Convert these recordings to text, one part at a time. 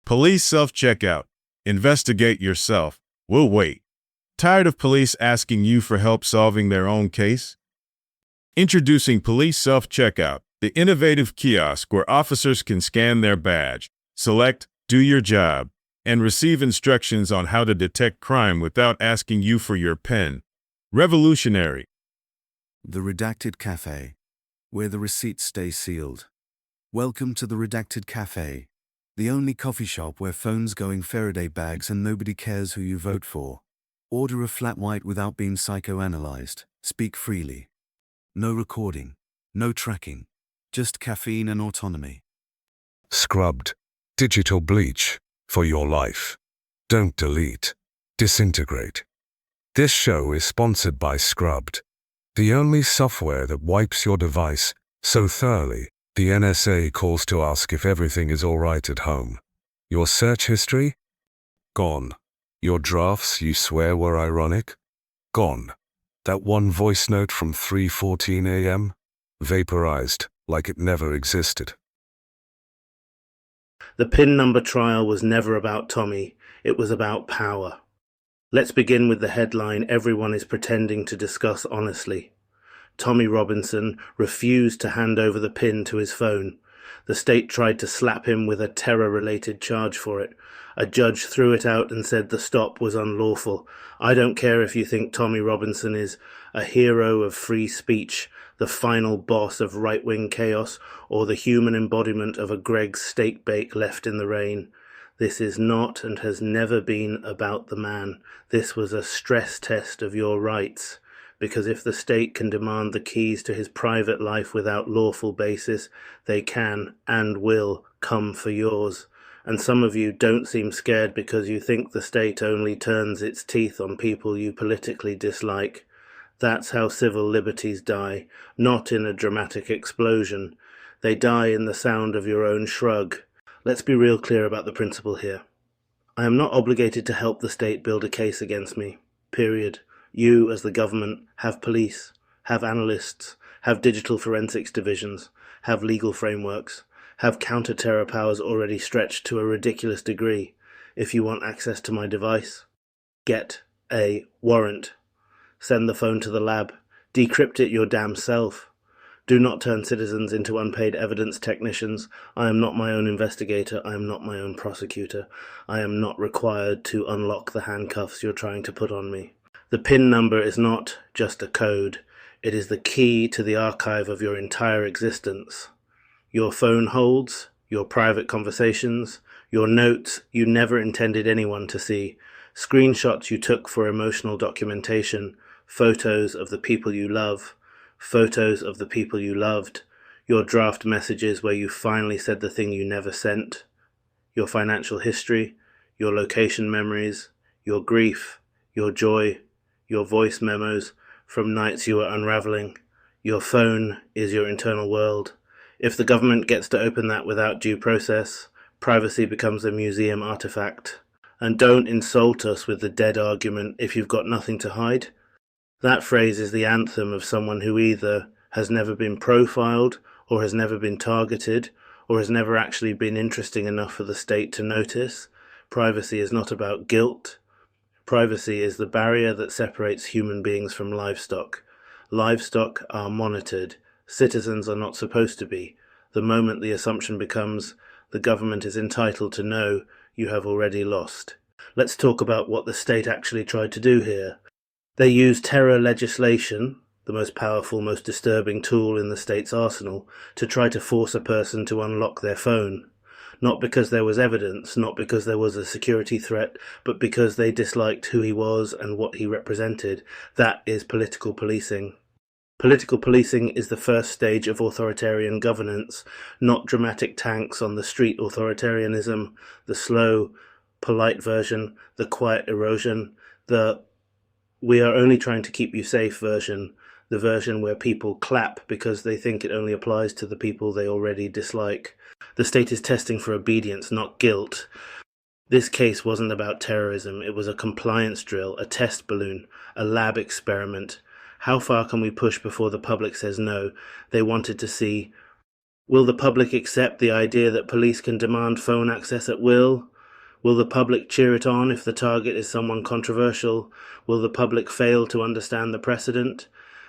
Police self-checkout. Investigate yourself. We'll wait. Tired of police asking you for help solving their own case? Introducing Police Self-Checkout, the innovative kiosk where officers can scan their badge, select, do your job, and receive instructions on how to detect crime without asking you for your pen. Revolutionary. The Redacted Cafe, where the receipts stay sealed. Welcome to the Redacted Cafe, the only coffee shop where phones go in Faraday bags and nobody cares who you vote for. Order a flat white without being psychoanalyzed. Speak freely. No recording, no tracking, just caffeine and autonomy. Scrubbed. Digital bleach. For your life. Don't delete. Disintegrate. This show is sponsored by Scrubbed, the only software that wipes your device so thoroughly the NSA calls to ask if everything is all right at home. Your search history? Gone. Your drafts you swear were ironic? Gone. That one voice note from 3:14 a.m.? Vaporized, like it never existed. The PIN number trial was never about Tommy, it was about power. Let's begin with the headline everyone is pretending to discuss honestly. Tommy Robinson refused to hand over the PIN to his phone. The state tried to slap him with a terror-related charge for it. A judge threw it out and said the stop was unlawful. I don't care if you think Tommy Robinson is a hero of free speech, the final boss of right-wing chaos, or the human embodiment of a Greg's steak bake left in the rain. This is not and has never been about the man. This was a stress test of your rights. Because if the state can demand the keys to his private life without lawful basis, they can and will come for yours. And some of you don't seem scared because you think the state only turns its teeth on people you politically dislike. That's how civil liberties die, not in a dramatic explosion. They die in the sound of your own shrug. Let's be real clear about the principle here. I am not obligated to help the state build a case against me. Period. You, as the government, have police, have analysts, have digital forensics divisions, have legal frameworks, have counter-terror powers already stretched to a ridiculous degree. If you want access to my device, get a warrant. Send the phone to the lab. Decrypt it your damn self. Do not turn citizens into unpaid evidence technicians. I am not my own investigator. I am not my own prosecutor. I am not required to unlock the handcuffs you're trying to put on me. The PIN number is not just a code. It is the key to the archive of your entire existence. Your phone holds, your private conversations, your notes you never intended anyone to see, screenshots you took for emotional documentation, photos of the people you love, photos of the people you loved, your draft messages where you finally said the thing you never sent, your financial history, your location memories, your grief, your joy, your voice memos from nights you were unraveling. Your phone is your internal world. If the government gets to open that without due process, privacy becomes a museum artifact. And don't insult us with the dead argument if you've got nothing to hide. That phrase is the anthem of someone who either has never been profiled, or has never been targeted, or has never actually been interesting enough for the state to notice. Privacy is not about guilt. Privacy is the barrier that separates human beings from livestock. Livestock are monitored. Citizens are not supposed to be. The moment the assumption becomes the government is entitled to know, you have already lost. Let's talk about what the state actually tried to do here. They used terror legislation, the most powerful, most disturbing tool in the state's arsenal, to try to force a person to unlock their phone. Not because there was evidence, not because there was a security threat, but because they disliked who he was and what he represented. That is political policing. Political policing is the first stage of authoritarian governance, not dramatic tanks on the street authoritarianism, the slow, polite version, the quiet erosion, the we are only trying to keep you safe version, the version where people clap because they think it only applies to the people they already dislike. The state is testing for obedience, not guilt. This case wasn't about terrorism. It was a compliance drill, a test balloon, a lab experiment. How far can we push before the public says no? They wanted to see, will the public accept the idea that police can demand phone access at will? Will the public cheer it on if the target is someone controversial? Will the public fail to understand the precedent?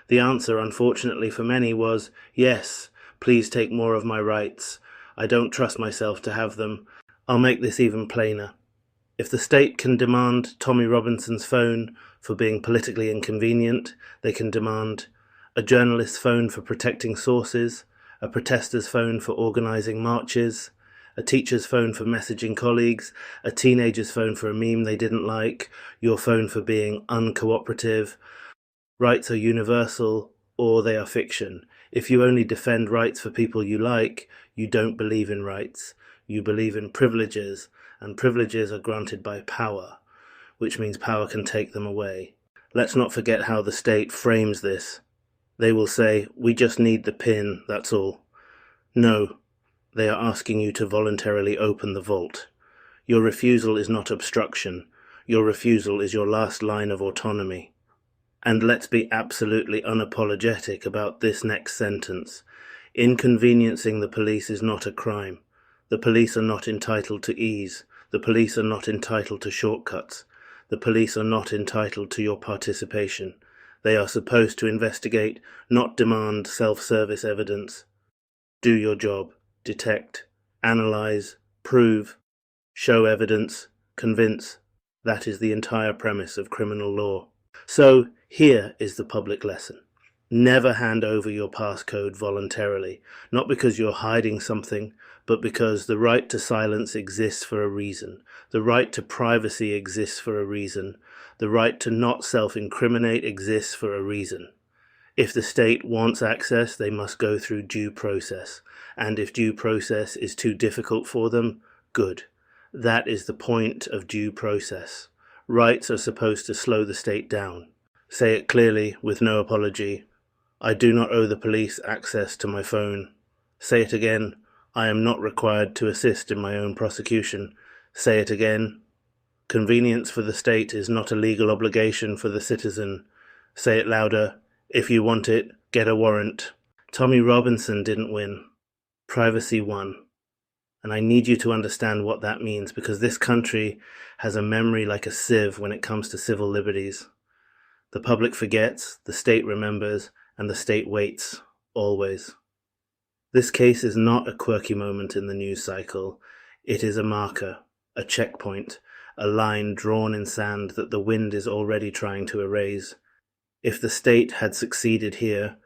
The answer, unfortunately for many, was yes, please take more of my rights. I don't trust myself to have them. I'll make this even plainer. If the state can demand Tommy Robinson's phone for being politically inconvenient, they can demand a journalist's phone for protecting sources, a protester's phone for organising marches, a teacher's phone for messaging colleagues, a teenager's phone for a meme they didn't like, your phone for being uncooperative. Rights are universal, or they are fiction. If you only defend rights for people you like, you don't believe in rights. You believe in privileges, and privileges are granted by power, which means power can take them away. Let's not forget how the state frames this. They will say, we just need the PIN, that's all. No, they are asking you to voluntarily open the vault. Your refusal is not obstruction. Your refusal is your last line of autonomy. And let's be absolutely unapologetic about this next sentence. Inconveniencing the police is not a crime. The police are not entitled to ease. The police are not entitled to shortcuts. The police are not entitled to your participation. They are supposed to investigate, not demand self-service evidence. Do your job. Detect, analyze, prove, show evidence, convince. That is the entire premise of criminal law. So, here is the public lesson. Never hand over your passcode voluntarily, not because you're hiding something, but because the right to silence exists for a reason. The right to privacy exists for a reason. The right to not self-incriminate exists for a reason. If the state wants access, they must go through due process. And if due process is too difficult for them, good. That is the point of due process. Rights are supposed to slow the state down. Say it clearly, with no apology. I do not owe the police access to my phone. Say it again. I am not required to assist in my own prosecution. Say it again. Convenience for the state is not a legal obligation for the citizen. Say it louder. If you want it, get a warrant. Tommy Robinson didn't win. Privacy won. And I need you to understand what that means, because this country has a memory like a sieve when it comes to civil liberties. The public forgets, the state remembers, and the state waits, always. This case is not a quirky moment in the news cycle. It is a marker, a checkpoint, a line drawn in sand that the wind is already trying to erase. If the state had succeeded here,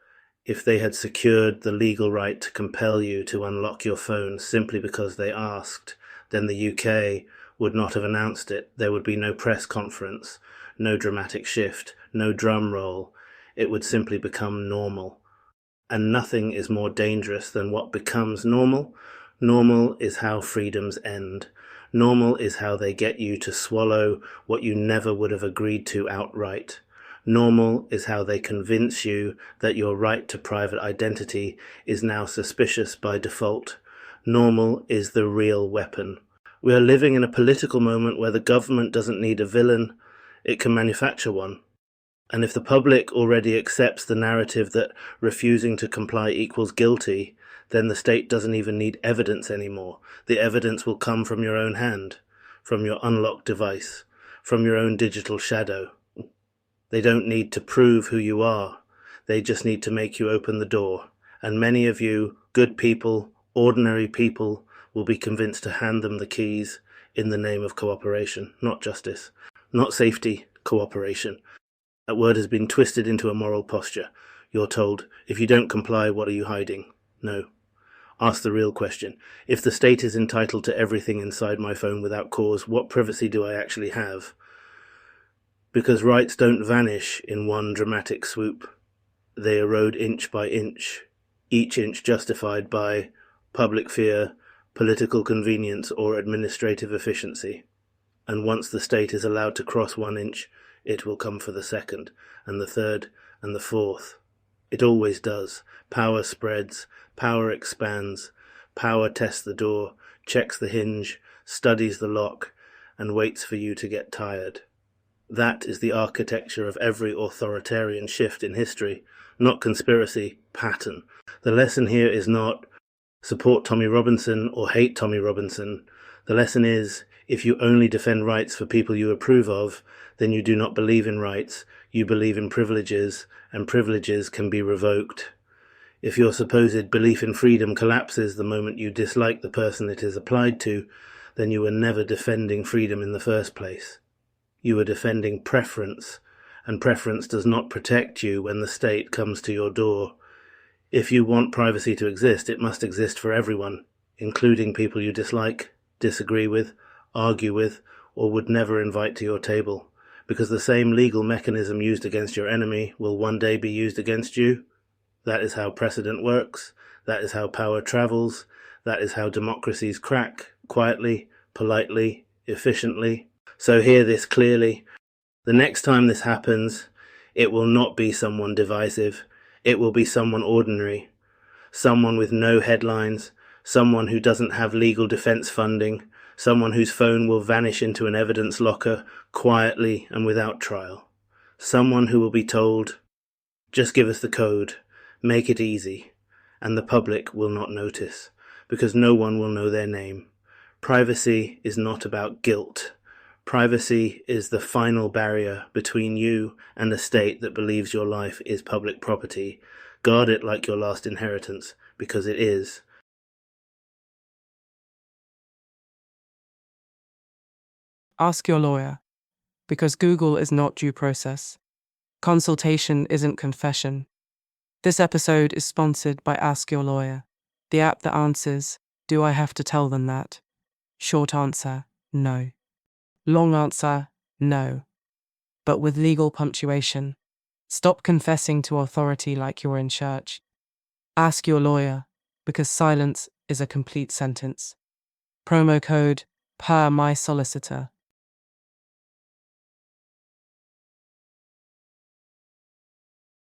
if they had secured the legal right to compel you to unlock your phone simply because they asked, then the UK would not have announced it. There would be no press conference, no dramatic shift, no drum roll. It would simply become normal. And nothing is more dangerous than what becomes normal. Normal is how freedoms end. Normal is how they get you to swallow what you never would have agreed to outright. Normal is how they convince you that your right to private identity is now suspicious by default. Normal is the real weapon. We are living in a political moment where the government doesn't need a villain, it can manufacture one. And if the public already accepts the narrative that refusing to comply equals guilty, then the state doesn't even need evidence anymore. The evidence will come from your own hand, from your unlocked device, from your own digital shadow. They don't need to prove who you are. They just need to make you open the door. And many of you, good people, ordinary people, will be convinced to hand them the keys in the name of cooperation, not justice, not safety, cooperation. That word has been twisted into a moral posture. You're told, if you don't comply, what are you hiding? No. Ask the real question. If the state is entitled to everything inside my phone without cause, what privacy do I actually have? Because rights don't vanish in one dramatic swoop. They erode inch by inch, each inch justified by public fear, political convenience, or administrative efficiency. And once the state is allowed to cross 1 inch, it will come for the second, and the third, and the fourth. It always does. Power spreads, power expands, power tests the door, checks the hinge, studies the lock, and waits for you to get tired. That is the architecture of every authoritarian shift in history, not conspiracy, pattern. The lesson here is not support Tommy Robinson or hate Tommy Robinson. The lesson is, If you only defend rights for people you approve of, then you do not believe in rights, you believe in privileges, and privileges can be revoked. If your supposed belief in freedom collapses the moment you dislike the person it is applied to, then you were never defending freedom in the first place. You were defending preference, and preference does not protect you when the state comes to your door. If you want privacy to exist, it must exist for everyone, including people you dislike, disagree with, argue with, or would never invite to your table, because the same legal mechanism used against your enemy will one day be used against you. That is how precedent works, that is how power travels, that is how democracies crack, quietly, politely, efficiently. So hear this clearly. The next time this happens, it will not be someone divisive, it will be someone ordinary, someone with no headlines, someone who doesn't have legal defense funding, someone whose phone will vanish into an evidence locker quietly and without trial. Someone who will be told, just give us the code, make it easy, and the public will not notice, because no one will know their name. Privacy is not about guilt. Privacy is the final barrier between you and a state that believes your life is public property. Guard it like your last inheritance, because it is. Ask your lawyer, because Google is not due process. Consultation isn't confession. This episode is sponsored by Ask Your Lawyer, the app that answers, do I have to tell them that? Short answer, no. Long answer, no. But with legal punctuation. Stop confessing to authority like you're in church. Ask your lawyer, because silence is a complete sentence. Promo code, per my solicitor.